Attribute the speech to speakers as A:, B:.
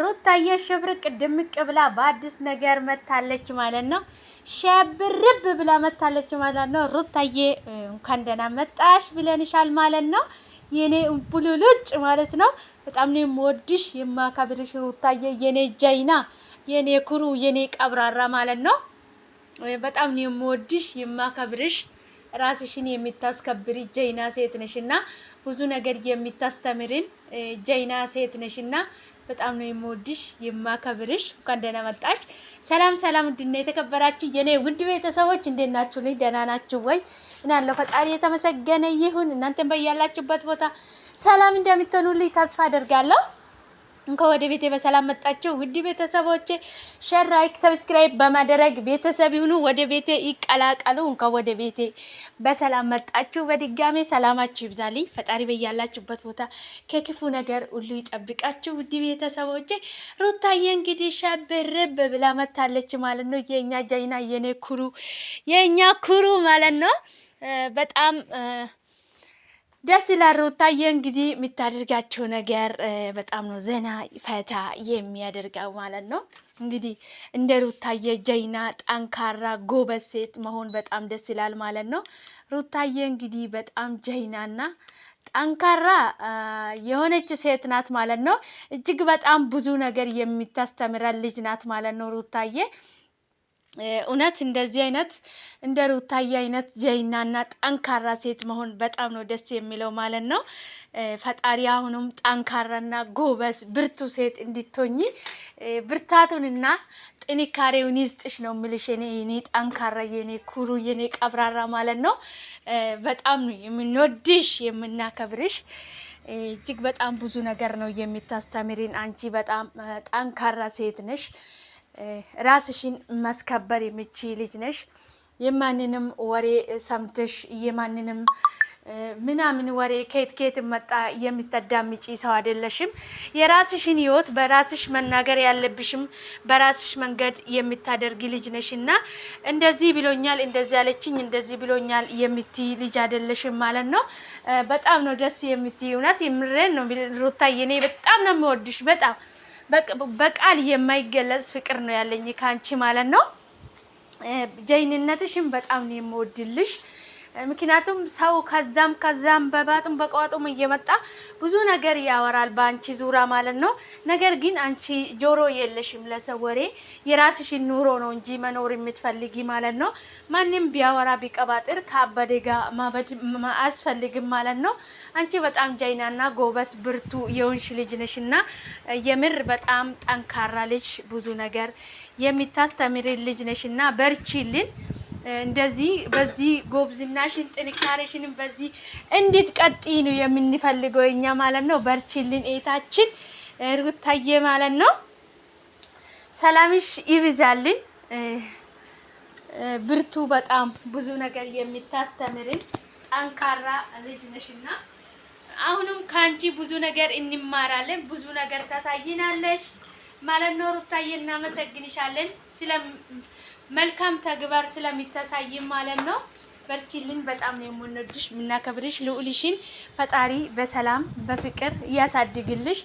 A: ሩታዬ ሽብርቅ ድምቅ ብላ በአዲስ ነገር መታለች ማለት ነው። ሸብርብ ብላ መታለች ማለት ነው። ሩታዬ እንኳን ደህና መጣሽ ብለንሻል ማለት ነው። የኔ ቡሉሉጭ ማለት ነው። በጣም ነው የምወድሽ የማከብርሽ ሩታዬ፣ የኔ ጀይና፣ የኔ ኩሩ፣ የኔ ቀብራራ ማለት ነው። በጣም ነው የምወድሽ የማከብርሽ፣ ራስሽን የምታስከብሪ ጀይና ሴት ነሽና ብዙ ነገር የምታስተምርን ጀይና ሴት ነሽና በጣም ነው የምወድሽ የማከብርሽ። እንኳን ደህና መጣሽ። ሰላም ሰላም፣ ውድና የተከበራችሁ የኔ ውድ ቤተሰቦች እንዴት ናችሁ? ልኝ ደህና ናችሁ ወይ? እና ያለው ፈጣሪ የተመሰገነ ይሁን። እናንተም በያላችሁበት ቦታ ሰላም እንደምትሆኑልኝ ተስፋ አደርጋለሁ። እንኳን ወደ ቤቴ በሰላም መጣችሁ ውድ ቤተሰቦቼ። ሼር፣ ላይክ፣ ሰብስክራይብ በማድረግ ቤተሰብ ይሁኑ፣ ወደ ቤቴ ይቀላቀሉ። እንኳን ወደ ቤቴ በሰላም መጣችሁ። በድጋሜ ሰላማችሁ ይብዛልኝ። ፈጣሪ በያላችሁበት ቦታ ከክፉ ነገር ሁሉ ይጠብቃችሁ ውድ ቤተሰቦቼ። ሩታዬ እንግዲህ ሸብርብ ብላ መታለች ማለት ነው። የኛ ጀይና፣ የኔ ኩሩ፣ የኛ ኩሩ ማለት ነው። በጣም ደስ ይላል። ሩታዬ እንግዲህ የምታደርጋቸው ነገር በጣም ነው ዘና ፈታ የሚያደርገው ማለት ነው። እንግዲህ እንደ ሩታዬ ጀይና፣ ጠንካራ ጎበዝ ሴት መሆን በጣም ደስ ይላል ማለት ነው። ሩታዬ እንግዲህ በጣም ጀይናና ጠንካራ የሆነች ሴት ናት ማለት ነው። እጅግ በጣም ብዙ ነገር የምታስተምረን ልጅ ናት ማለት ነው ሩታዬ። እውነት እንደዚህ አይነት እንደ ሩታዬ አይነት ጀይናና ጠንካራ ሴት መሆን በጣም ነው ደስ የሚለው ማለት ነው። ፈጣሪ አሁንም ጠንካራና ጎበዝ ብርቱ ሴት እንድትሆኚ ብርታቱንና ጥንካሬውን ይስጥሽ ነው የምልሽ። የኔ ጠንካራ፣ የኔ ኩሩ፣ የኔ ቀብራራ ማለት ነው። በጣም ነው የምንወድሽ የምናከብርሽ። እጅግ በጣም ብዙ ነገር ነው የምታስተምሪን። አንቺ በጣም ጠንካራ ሴት ነሽ። ራስሽን ማስከበር የምትችይ ልጅ ነሽ። የማንንም ወሬ ሰምተሽ የማንንም ምናምን ወሬ ከየት መጣ የምታዳምጪ ሰው አይደለሽም። የራስሽን ህይወት በራስሽ መናገር ያለብሽም በራስሽ መንገድ የምታደርጊ ልጅ ነሽና እንደዚህ ብሎኛል፣ እንደዚህ ያለችኝ፣ እንደዚህ ብሎኛል የምትይ ልጅ አይደለሽም ማለት ነው። በጣም ነው ደስ የምትይ። እውነት የምሬን ነው ሩታዬ፣ እኔ በጣም ነው የምወድሽ። በጣም በቃል የማይገለጽ ፍቅር ነው ያለኝ ካንቺ ማለት ነው። ጀይንነትሽም በጣም ነው የምወድልሽ። ምክንያቱም ሰው ከዛም በባጥም በቋጡም እየመጣ ብዙ ነገር ያወራል በአንቺ ዙራ ማለት ነው። ነገር ግን አንቺ ጆሮ የለሽም ለሰው ወሬ፣ የራስሽን ኑሮ ነው እንጂ መኖር የምትፈልጊ ማለት ነው። ማንም ቢያወራ ቢቀባጥር ከአበደ ጋር ማበድ አያስፈልግም ማለት ነው። አንቺ በጣም ጀይናና ጎበስ ብርቱ የሆንሽ ልጅ ነሽና የምር በጣም ጠንካራ ልጅ፣ ብዙ ነገር የሚታስተምር ልጅ ነሽና በርቺልን። እንደዚህ በዚህ ጎብዝናሽን ጥንካሬሽንም በዚህ እንድትቀጥይ ነው የምንፈልገው እኛ ማለት ነው። በርቺልን ኤታችን ሩታዬ ማለት ነው። ሰላምሽ ይብዛልን። ብርቱ በጣም ብዙ ነገር የምታስተምርን ጠንካራ ልጅ ነሽና አሁንም ካንቺ ብዙ ነገር እንማራለን፣ ብዙ ነገር ታሳይናለሽ ማለት ነው ሩታዬ። እናመሰግንሻለን ስለ መልካም ተግባር ስለሚታሳይ ማለት ነው። በርቺልን። በጣም ነው የምንወድሽ የምናከብርሽ። ልዑልሽን ፈጣሪ በሰላም በፍቅር ያሳድግልሽ።